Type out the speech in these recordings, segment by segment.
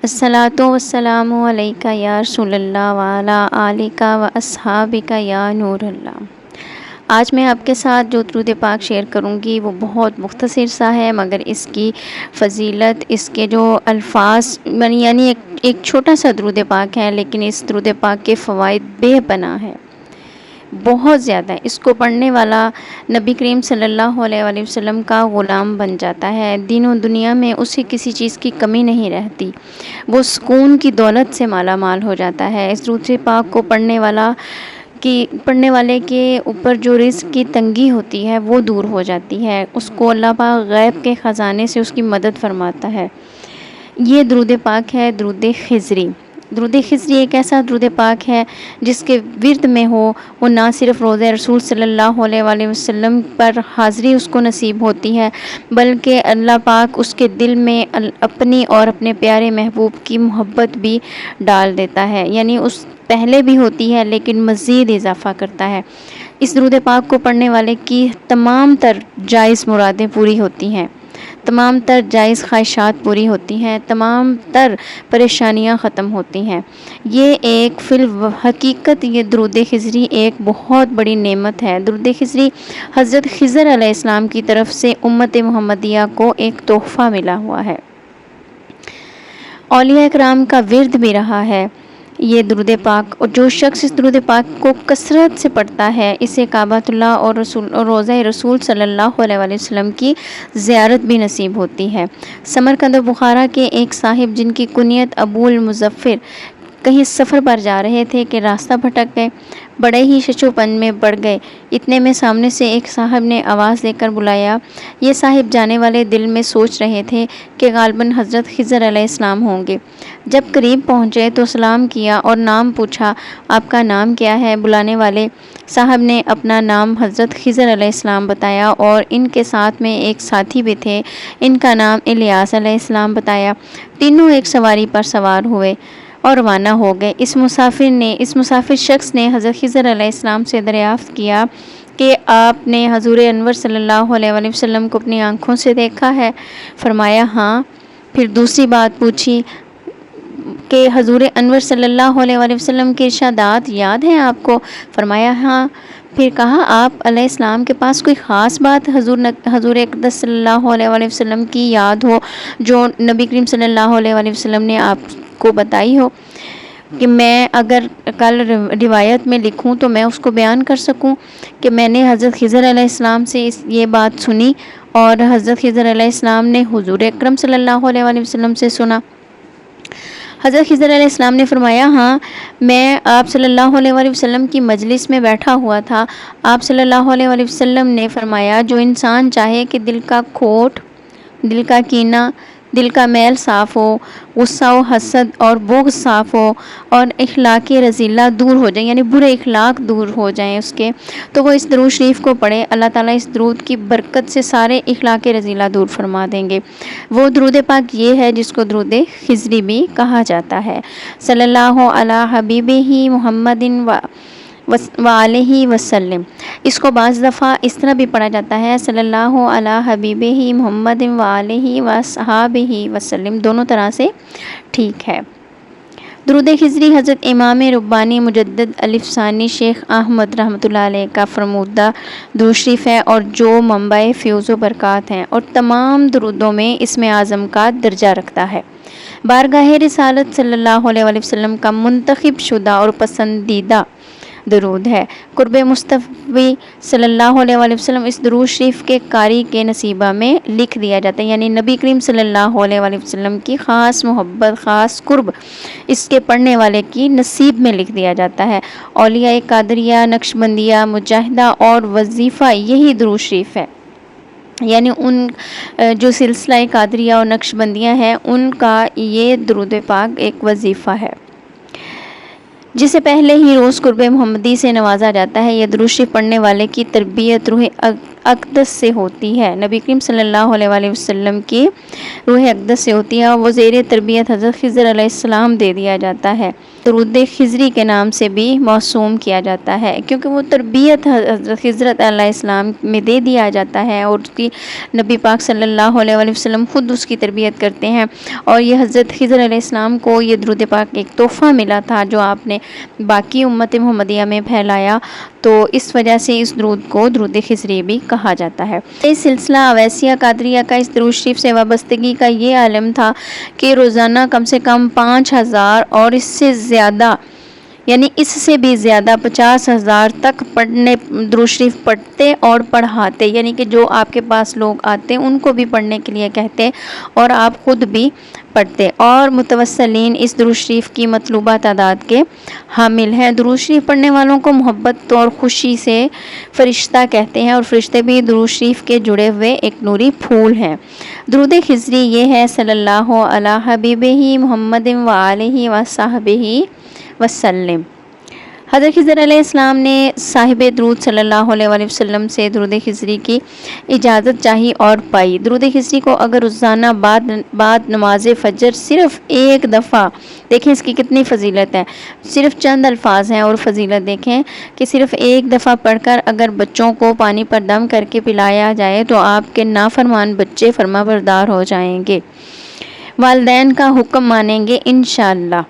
الصلاۃ والسلام علیک یا رسول اللہ وعلی آلک و اصحابک یا نور اللہ۔ آج میں آپ کے ساتھ جو درود پاک شیئر کروں گی وہ بہت مختصر سا ہے، مگر اس کی فضیلت، اس کے جو الفاظ یعنی ایک چھوٹا سا درود پاک ہے، لیکن اس درود پاک کے فوائد بے پناہ ہیں، بہت زیادہ ہے۔ اس کو پڑھنے والا نبی کریم صلی اللہ علیہ وآلہ وسلم کا غلام بن جاتا ہے، دین و دنیا میں اسے کسی چیز کی کمی نہیں رہتی، وہ سکون کی دولت سے مالا مال ہو جاتا ہے۔ اس درود پاک کو پڑھنے والے کے اوپر جو رزق کی تنگی ہوتی ہے وہ دور ہو جاتی ہے، اس کو اللہ پاک غیب کے خزانے سے اس کی مدد فرماتا ہے۔ یہ درود پاک ہے درود خضری۔ درود خضری ایک ایسا درود پاک ہے جس کے ورد میں ہو، وہ نہ صرف روضہ رسول صلی اللہ علیہ وآلہ وسلم پر حاضری اس کو نصیب ہوتی ہے، بلکہ اللہ پاک اس کے دل میں اپنی اور اپنے پیارے محبوب کی محبت بھی ڈال دیتا ہے، یعنی اس پہلے بھی ہوتی ہے لیکن مزید اضافہ کرتا ہے۔ اس درود پاک کو پڑھنے والے کی تمام تر جائز مرادیں پوری ہوتی ہیں، تمام تر جائز خواہشات پوری ہوتی ہیں، تمام تر پریشانیاں ختم ہوتی ہیں۔ یہ ایک فی الحقیقت یہ درود خضری ایک بہت بڑی نعمت ہے۔ درود خضری حضرت خضر علیہ السلام کی طرف سے امت محمدیہ کو ایک تحفہ ملا ہوا ہے، اولیاء کرام کا ورد بھی رہا ہے یہ درود پاک، اور جو شخص اس درود پاک کو کثرت سے پڑھتا ہے، اسے کعبۃ اللہ اور روضہ رسول صلی اللہ علیہ وآلہ وسلم کی زیارت بھی نصیب ہوتی ہے۔ سمرقند و بخارا کے ایک صاحب جن کی کنیت ابو المظفر کہیں سفر پر جا رہے تھے کہ راستہ بھٹک گئے، بڑے ہی ششو پن میں پڑ گئے، اتنے میں سامنے سے ایک صاحب نے آواز دے کر بلایا۔ یہ صاحب جانے والے دل میں سوچ رہے تھے کہ غالباً حضرت خضر علیہ السلام ہوں گے۔ جب قریب پہنچے تو سلام کیا اور نام پوچھا، آپ کا نام کیا ہے؟ بلانے والے صاحب نے اپنا نام حضرت خضر علیہ السلام بتایا، اور ان کے ساتھ میں ایک ساتھی بھی تھے، ان کا نام الیاس علیہ السلام بتایا۔ تینوں ایک سواری پر سوار ہوئے اور روانہ ہو گئے۔ اس مسافر شخص نے حضرت خضر علیہ السلام سے دریافت کیا کہ آپ نے حضور انور صلی اللہ علیہ وآلہ وسلم کو اپنی آنکھوں سے دیکھا ہے؟ فرمایا ہاں۔ پھر دوسری بات پوچھی کہ حضور انور صلی اللہ علیہ وآلہ وسلم کے ارشادات یاد ہیں آپ کو؟ فرمایا ہاں۔ پھر کہا آپ علیہ السلام کے پاس کوئی خاص بات حضور اقدس صلی اللہ علیہ وآلہ وسلم کی یاد ہو جو نبی کریم صلی اللہ علیہ وآلہ وسلم نے آپ کو بتائی ہو، کہ میں اگر کل روایت میں لکھوں تو میں اس کو بیان کر سکوں کہ میں نے حضرت خضر علیہ السلام سے یہ بات سنی اور حضرت خضر علیہ السلام نے حضور اکرم صلی اللہ علیہ وآلہ وسلم سے سنا؟ حضرت خضر علیہ السلام نے فرمایا ہاں، میں آپ صلی اللہ علیہ وآلہ وسلم کی مجلس میں بیٹھا ہوا تھا۔ آپ صلی اللہ علیہ وآلہ وسلم نے فرمایا جو انسان چاہے کہ دل کا کھوٹ، دل کا کینہ، دل کا میل صاف ہو، غصہ و حسد اور بغض صاف ہو، اور اخلاق رذیلہ دور ہو جائیں، یعنی برے اخلاق دور ہو جائیں اس کے، تو وہ اس درود شریف کو پڑھے، اللہ تعالیٰ اس درود کی برکت سے سارے اخلاق رذیلہ دور فرما دیں گے۔ وہ درود پاک یہ ہے جس کو درود خضری بھی کہا جاتا ہے۔ صلی اللہ علی حبیبہ محمد وآلہ وسلم۔ اس کو بعض دفعہ اس طرح بھی پڑھا جاتا ہے صلی اللہ علی حبیبہ محمد وآلہ وصحابہ وسلم، دونوں طرح سے ٹھیک ہے۔ درود خضری حضرت امام ربانی مجدد الف ثانی شیخ احمد رحمۃ اللہ علیہ کا فرمودہ درود شریف ہے، اور جو منبع فیوز و برکات ہیں، اور تمام درودوں میں اسم اعظم کا درجہ رکھتا ہے۔ بارگاہ رسالت صلی اللہ علیہ وآلہ وسلم کا منتخب شدہ اور پسندیدہ درود ہے۔ قرب مصطفی صلی اللہ علیہ وآلہ وسلم اس درود شریف کے قاری کے نصیبہ میں لکھ دیا جاتا ہے، یعنی نبی کریم صلی اللہ علیہ وآلہ وسلم کی خاص محبت، خاص قرب اس کے پڑھنے والے کی نصیب میں لکھ دیا جاتا ہے۔ اولیاء قادریہ، نقشبندیہ، مجاہدہ اور وظیفہ یہی درود شریف ہے، یعنی ان جو سلسلہ قادریہ اور نقشبندیہ ہیں ان کا یہ درود پاک ایک وظیفہ ہے جسے پہلے ہی روز قرب محمدی سے نوازا جاتا ہے۔ یہ درود شریف پڑھنے والے کی تربیت روح اقدس سے ہوتی ہے، نبی کریم صلی اللہ علیہ وآلہ وسلم کی روح اقدس سے ہوتی ہے، اور وہ زیر تربیت حضرت خضر علیہ السلام دے دیا جاتا ہے۔ درود خضری کے نام سے بھی موسوم کیا جاتا ہے، کیونکہ وہ تربیت حضرت خضر علیہ السلام میں دے دیا جاتا ہے، اور اس کی نبی پاک صلی اللہ علیہ وآلہ وسلم خود اس کی تربیت کرتے ہیں، اور یہ حضرت خضر علیہ السلام کو یہ درود پاک ایک تحفہ ملا تھا جو آپ نے باقی امت محمدیہ میں پھیلایا، تو اس وجہ سے اس درود کو درود خضری بھی کہا جاتا ہے۔ اس سلسلہ اویسیہ قادریہ کا اس درود شریف سے وابستگی کا یہ عالم تھا کہ روزانہ کم سے کم 5000 اور اس سے زیادہ، یعنی اس سے بھی زیادہ 50,000 تک درود شریف پڑھتے اور پڑھاتے، یعنی کہ جو آپ کے پاس لوگ آتے ان کو بھی پڑھنے کے لیے کہتے اور آپ خود بھی پڑھتے، اور متوسلین اس درود شریف کی مطلوبہ تعداد کے حامل ہیں۔ درود شریف پڑھنے والوں کو محبت اور خوشی سے فرشتہ کہتے ہیں، اور فرشتے بھی درود شریف کے جڑے ہوئے ایک نوری پھول ہیں۔ درود خضری یہ ہے: صلی اللہ علی حبیبہ محمد وآلہ وصحبہ وسلم۔ حضرت خضر علیہ السلام نے صاحب درود صلی اللہ علیہ وآلہ وسلم سے درود خضری کی اجازت چاہی اور پائی۔ درود خضری کو اگر روزانہ بعد نماز فجر صرف ایک دفعہ، دیکھیں اس کی کتنی فضیلت ہے، صرف چند الفاظ ہیں اور فضیلت دیکھیں کہ صرف ایک دفعہ پڑھ کر اگر بچوں کو پانی پر دم کر کے پلایا جائے تو آپ کے نافرمان بچے فرما بردار ہو جائیں گے، والدین کا حکم مانیں گے انشاءاللہ۔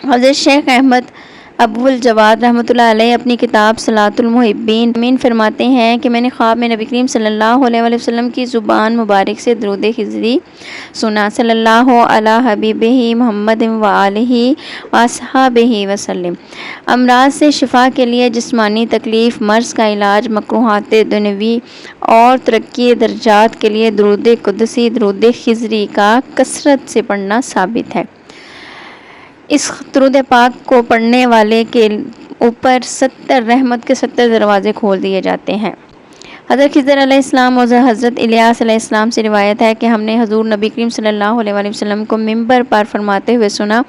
حضرت شیخ احمد ابو الجواد رحمۃ اللہ علیہ اپنی کتاب صلاۃ المحبین فرماتے ہیں کہ میں نے خواب میں نبی کریم صلی اللہ علیہ وآلہ وسلم کی زبان مبارک سے درود خضری سنا: صلی اللہ علی حبیبہ محمد وآلہ وصحبہ وسلم۔ امراض سے شفا کے لیے، جسمانی تکلیف، مرض کا علاج، مکروہات دنیوی اور ترقی درجات کے لیے درود قدسی، درود خضری کا کثرت سے پڑھنا ثابت ہے۔ اس درود پاک کو پڑھنے والے کے اوپر 70 رحمت کے 70 دروازے کھول دیے جاتے ہیں۔ حضرت خضر علیہ السلام اور حضرت الیاس علیہ السلام سے روایت ہے کہ ہم نے حضور نبی کریم صلی اللہ علیہ وآلہ وسلم کو منبر پر فرماتے ہوئے سنا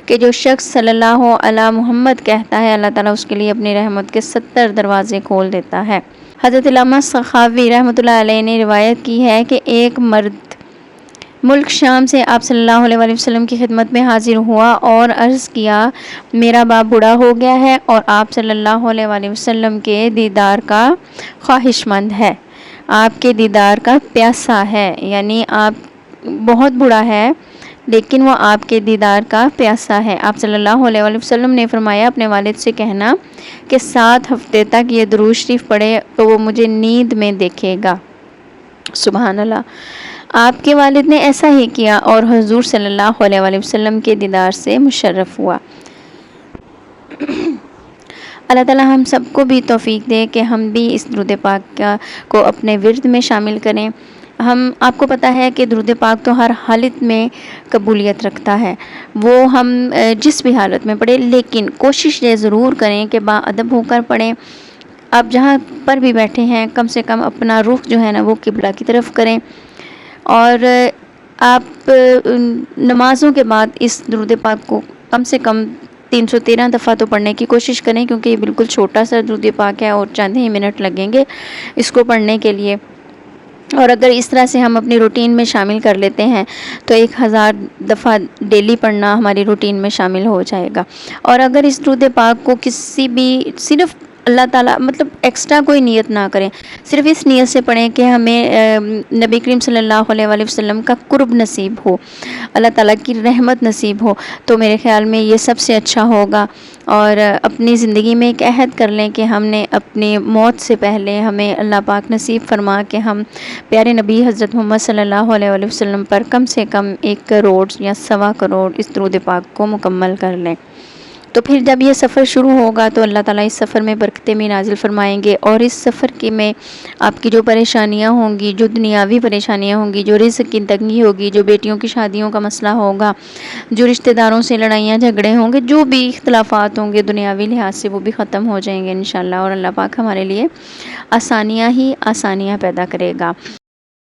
کہ جو شخص صلی اللہ علی محمد کہتا ہے، اللہ تعالیٰ اس کے لیے اپنی رحمت کے 70 دروازے کھول دیتا ہے۔ حضرت علامہ سخاوی رحمۃ اللہ علیہ نے روایت کی ہے کہ ایک مرد ملک شام سے آپ صلی اللہ علیہ وآلہ وسلم کی خدمت میں حاضر ہوا اور عرض کیا: میرا باپ بوڑھا ہو گیا ہے اور آپ صلی اللہ علیہ وآلہ وسلم کے دیدار کا خواہش مند ہے، آپ کے دیدار کا پیاسا ہے، یعنی آپ بہت بوڑھا ہے لیکن وہ آپ کے دیدار کا پیاسا ہے۔ آپ صلی اللہ علیہ وآلہ وسلم نے فرمایا: اپنے والد سے کہنا کہ 7 ہفتے تک یہ درود شریف پڑھے تو وہ مجھے نیند میں دیکھے گا۔ سبحان اللہ۔ آپ کے والد نے ایسا ہی کیا اور حضور صلی اللہ علیہ وآلہ وسلم کے دیدار سے مشرف ہوا۔ اللہ تعالیٰ ہم سب کو بھی توفیق دے کہ ہم بھی اس درود پاک کو اپنے ورد میں شامل کریں۔ آپ کو پتہ ہے کہ درود پاک تو ہر حالت میں قبولیت رکھتا ہے، وہ ہم جس بھی حالت میں پڑھیں، لیکن کوشش یہ ضرور کریں کہ با ادب ہو کر پڑھیں۔ آپ جہاں پر بھی بیٹھے ہیں کم سے کم اپنا رخ جو ہے نا وہ قبلہ کی طرف کریں، اور آپ نمازوں کے بعد اس درود پاک کو کم سے کم 313 دفعہ تو پڑھنے کی کوشش کریں، کیونکہ یہ بالکل چھوٹا سا درود پاک ہے اور چند ہی منٹ لگیں گے اس کو پڑھنے کے لیے۔ اور اگر اس طرح سے ہم اپنی روٹین میں شامل کر لیتے ہیں تو 1000 دفعہ ڈیلی پڑھنا ہماری روٹین میں شامل ہو جائے گا۔ اور اگر اس درود پاک کو کسی بھی صرف اللہ تعالیٰ مطلب ایکسٹرا کوئی نیت نہ کریں، صرف اس نیت سے پڑھیں کہ ہمیں نبی کریم صلی اللہ علیہ وآلہ وسلم کا قرب نصیب ہو، اللہ تعالیٰ کی رحمت نصیب ہو، تو میرے خیال میں یہ سب سے اچھا ہوگا۔ اور اپنی زندگی میں ایک عہد کر لیں کہ ہم نے اپنی موت سے پہلے ہمیں اللہ پاک نصیب فرما کہ ہم پیارے نبی حضرت محمد صلی اللہ علیہ وآلہ وسلم پر کم سے کم 1 کروڑ یا 1.25 کروڑ اس درود پاک کو مکمل کر لیں۔ تو پھر جب یہ سفر شروع ہوگا تو اللہ تعالیٰ اس سفر میں برکتیں بھی نازل فرمائیں گے، اور اس سفر کے میں آپ کی جو پریشانیاں ہوں گی، جو دنیاوی پریشانیاں ہوں گی، جو رزق کی تنگی ہوگی، جو بیٹیوں کی شادیوں کا مسئلہ ہوگا، جو رشتہ داروں سے لڑائیاں جھگڑے ہوں گے، جو بھی اختلافات ہوں گے دنیاوی لحاظ سے، وہ بھی ختم ہو جائیں گے انشاءاللہ، اور اللہ پاک ہمارے لیے آسانیاں ہی آسانیاں پیدا کرے گا۔